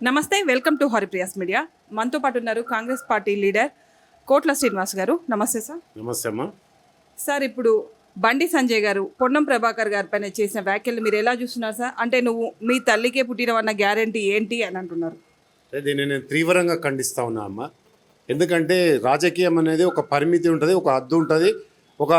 నమస్తే, welcome to Haripriya's media. మనతో పాటు ఉన్నారు కాంగ్రెస్ పార్టీ లీడర్ కోట్ల శ్రీనివాస్ గారు. నమస్తే సార్. నమస్తే అమ్మా. సార్, ఇప్పుడు బండి సంజయ్ గారు పొన్నం ప్రభాకర్ గారి పైన చేసిన వ్యాఖ్యలు మీరు ఎలా చూస్తున్నారు సార్? అంటే నువ్వు మీ తల్లికే పుట్టినవన్న గ్యారంటీ ఏంటి అని అంటున్నారు. దీన్ని నేను తీవ్రంగా ఖండిస్తా ఉన్నా అమ్మ. ఎందుకంటే రాజకీయం అనేది ఒక పరిమితి ఉంటుంది, ఒక హద్దు ఉంటుంది, ఒక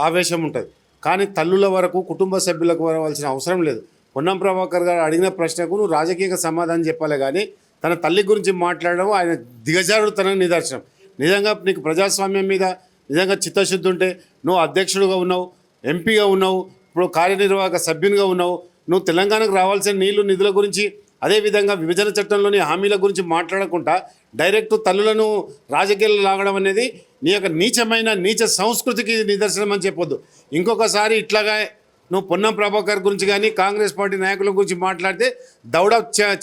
ఆవేశం ఉంటుంది. కానీ తల్లుల వరకు కుటుంబ సభ్యులకు వరవలసిన అవసరం లేదు. పొన్నం ప్రభాకర్ గారు అడిగిన ప్రశ్నకు నువ్వు రాజకీయంగా సమాధానం చెప్పాలి, కానీ తన తల్లి గురించి మాట్లాడడం ఆయన దిగజారుడుతనం నిదర్శనం. నిజంగా నీకు ప్రజాస్వామ్యం మీద నిజంగా చిత్తశుద్ధి ఉంటే నువ్వు అధ్యక్షుడుగా ఉన్నావు, ఎంపీగా ఉన్నావు, ఇప్పుడు కార్యనిర్వాహక సభ్యునిగా ఉన్నావు. నువ్వు తెలంగాణకు రావాల్సిన నిధుల గురించి, అదేవిధంగా విభజన చట్టంలోని హామీల గురించి మాట్లాడకుండా డైరెక్ట్ తల్లులను రాజకీయాలు లాగడం అనేది నీ యొక్క నీచ సంస్కృతికి నిదర్శనం అని చెప్పొద్దు. ఇంకొకసారి ఇట్లాగా నువ్వు పొన్నం ప్రభాకర్ గురించి కానీ కాంగ్రెస్ పార్టీ నాయకుల గురించి మాట్లాడితే దౌడ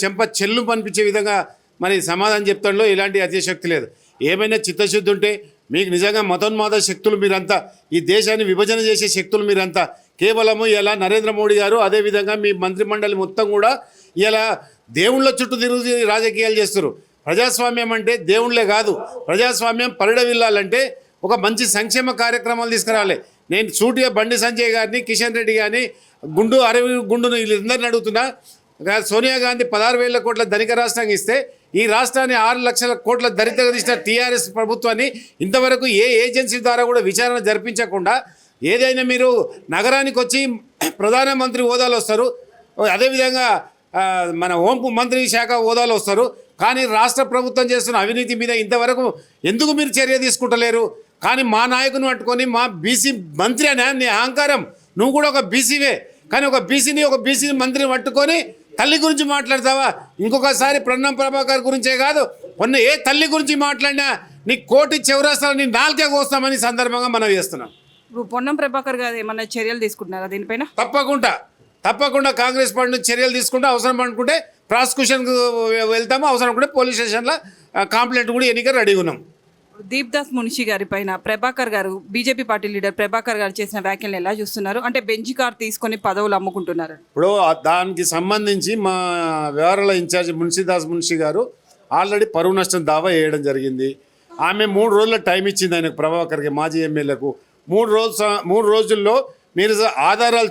చెంప చెల్లు పనిపించే విధంగా మరి సమాధానం చెప్తాడులో ఎలాంటి అతిశక్తి లేదు. ఏమైనా చిత్తశుద్ధి ఉంటే మీకు నిజంగా మతోన్మాద శక్తులు మీరంతా, ఈ దేశాన్ని విభజన చేసే శక్తులు మీరంతా కేవలము ఇలా నరేంద్ర మోడీ గారు అదేవిధంగా మీ మంత్రిమండలి మొత్తం కూడా ఇలా దేవుళ్ళ చుట్టూ తిరుగుతూ రాజకీయాలు చేస్తారు. ప్రజాస్వామ్యం అంటే దేవుళ్ళే కాదు, ప్రజాస్వామ్యం పరిడవిల్లాలంటే ఒక మంచి సంక్షేమ కార్యక్రమాలు తీసుకురావాలి. నేను సూటిగా బండి సంజయ్ గారిని, కిషన్ రెడ్డి గారిని, గుండును వీళ్ళందరిని అడుగుతున్నా. సోనియా గాంధీ 16,000 కోట్ల ధనిక రాష్ట్రానికి ఇస్తే ఈ రాష్ట్రాన్ని 6 లక్షల కోట్ల దరిద్రంగా తీసిన టీఆర్ఎస్ ప్రభుత్వాన్ని ఇంతవరకు ఏ ఏజెన్సీ ద్వారా కూడా విచారణ జరిపించకుండా, ఏదైనా మీరు నగరానికి వచ్చి ప్రధానమంత్రి హోదాలో వస్తారు, అదేవిధంగా మన మంత్రి శాఖ హోదాలో వస్తారు, కానీ రాష్ట్ర ప్రభుత్వం చేస్తున్న అవినీతి మీద ఇంతవరకు ఎందుకు మీరు చర్య తీసుకుంటలేరు? కానీ మా నాయకుని పట్టుకొని మా బీసీ మంత్రి అనే నీ అహంకారం, నువ్వు కూడా ఒక బీసీవే, కానీ ఒక బీసీ మంత్రిని పట్టుకొని తల్లి గురించి మాట్లాడతావా? ఇంకొకసారి పొన్నం ప్రభాకర్ గురించే కాదు, ఏ తల్లి గురించి మాట్లాడినా నీ కోటి చౌరాస్తాలు నీ నాలుకే కోస్తామని సందర్భంగా మనం చేస్తున్నాం. ఇప్పుడు పొన్నం ప్రభాకర్ గారు ఏమన్నా చర్యలు తీసుకుంటున్నారా దీనిపైన? తప్పకుండా కాంగ్రెస్ పార్టీ నుంచి చర్యలు తీసుకుంటే, అవసరం అనుకుంటే ప్రాసిక్యూషన్కు వెళ్తాము, అవసరం అనుకుంటే పోలీస్ స్టేషన్లో కంప్లైంట్ కూడా ఎన్నిక రెడీగా ఉన్నాం. దీప్దాస్ మున్షి గారి పైన ప్రభాకర్ గారు, బీజేపీ పార్టీ లీడర్ ప్రభాకర్ గారు చేసిన వ్యాఖ్యలను ఎలా చూస్తున్నారు? అంటే బెంచ్ కార్ తీసుకొని పదవులు అమ్ముకుంటున్నారు. ఇప్పుడు దానికి సంబంధించి మా వ్యవహారాల ఇన్ఛార్జ్ మున్షిదాస్ మున్షి గారు ఆల్రెడీ పరువు నష్టం దావా వేయడం జరిగింది. ఆమె 3 రోజుల టైం ఇచ్చింది ఆయనకు, ప్రభాకర్కి, మాజీ ఎమ్మెల్యేలకు. 3 రోజుల్లో మీరు ఆధారాలు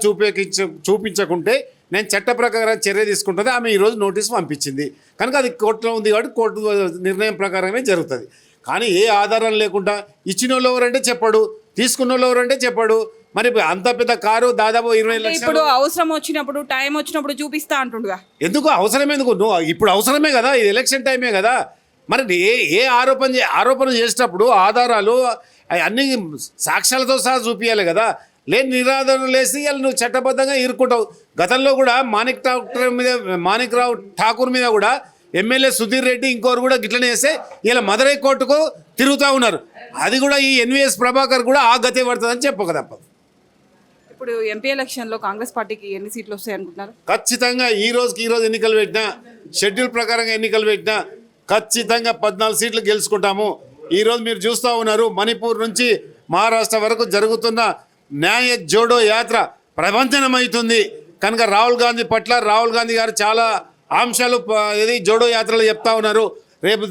చూపించకుంటే నేను చట్ట ప్రకారం చర్య తీసుకుంటుంది. ఆమె ఈరోజు నోటీసు పంపించింది కనుక అది కోర్టులో ఉంది కాబట్టి కోర్టు నిర్ణయం ప్రకారమే జరుగుతుంది. కానీ ఏ ఆధారం లేకుండా ఇచ్చిన వాళ్ళు ఎవరంటే చెప్పాడు, తీసుకున్న వాళ్ళు ఎవరంటే చెప్పాడు. మరి అంత పెద్ద కారు దాదాపు 20 లక్షలు. ఇప్పుడు అవసరం వచ్చినప్పుడు, టైం వచ్చినప్పుడు చూపిస్తా అంటుండగా ఎందుకు అవసరం ఎందుకు? నువ్వు ఇప్పుడు అవసరమే కదా, ఇది ఎలక్షన్ టైమే కదా. మరి ఏ ఆరోపణ చేసేటప్పుడు ఆధారాలు అన్ని సాక్ష్యాలతో సహా చూపించాలి కదా. లేని నిరాధారణ లేసి వాళ్ళు నువ్వు చట్టబద్ధంగా ఇరుక్కుంటావు. గతంలో కూడా మాణిక్ రావు ఠాకూర్ మీద కూడా ఎమ్మెల్యే సుధీర్ రెడ్డి ఇంకోరు కూడా గిట్లనే వేస్తే ఇలా మదురై కోర్టుకు తిరుగుతూ ఉన్నారు. అది కూడా ఈ ఎన్వీఎస్ ప్రభాకర్ కూడా ఆ గతే పడుతుందని చెప్పక తప్పదు. ఇప్పుడు ఎంపీ ఎలక్షన్లో కాంగ్రెస్ పార్టీకి ఎన్ని సీట్లు వస్తాయి అనుకుంటున్నారు? ఖచ్చితంగా ఈ రోజు ఎన్నికలు పెట్టినా, షెడ్యూల్ ప్రకారంగా ఎన్నికలు పెట్టినా ఖచ్చితంగా 14 సీట్లు గెలుచుకుంటాము. ఈరోజు మీరు చూస్తూ ఉన్నారు, మణిపూర్ నుంచి మహారాష్ట్ర వరకు జరుగుతున్న న్యాయ జోడో యాత్ర ప్రపంచనమవుతుంది కనుక రాహుల్ గాంధీ గారు చాలా అంశాలు జోడో యాత్రలు చెప్తా ఉన్నారు. రేపు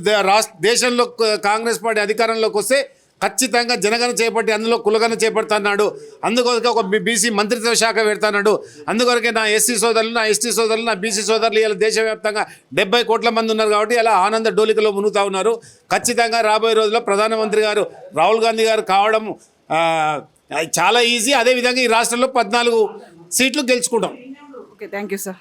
దేశంలో కాంగ్రెస్ పార్టీ అధికారంలోకి వస్తే ఖచ్చితంగా జనగణన చేపట్టి అందులో కులగణన చేపడుతున్నాడు. అందుకొరకే ఒక బీసీ మంత్రిత్వ శాఖ పెడతాడు. అందుకొరకే నా ఎస్సీ సోదరులు, నా ఎస్టీ సోదరులు, నా బీసీ సోదరులు ఇలా దేశవ్యాప్తంగా 70 కోట్ల మంది ఉన్నారు కాబట్టి ఇలా ఆనంద డోలికలో మునుగుతూ ఉన్నారు. ఖచ్చితంగా రాబోయే రోజుల్లో ప్రధానమంత్రి గారు రాహుల్ గాంధీ గారు కావడం చాలా ఈజీ. అదేవిధంగా ఈ రాష్ట్రంలో 14 సీట్లు గెలుచుకుంటాం. Okay, thank you sir.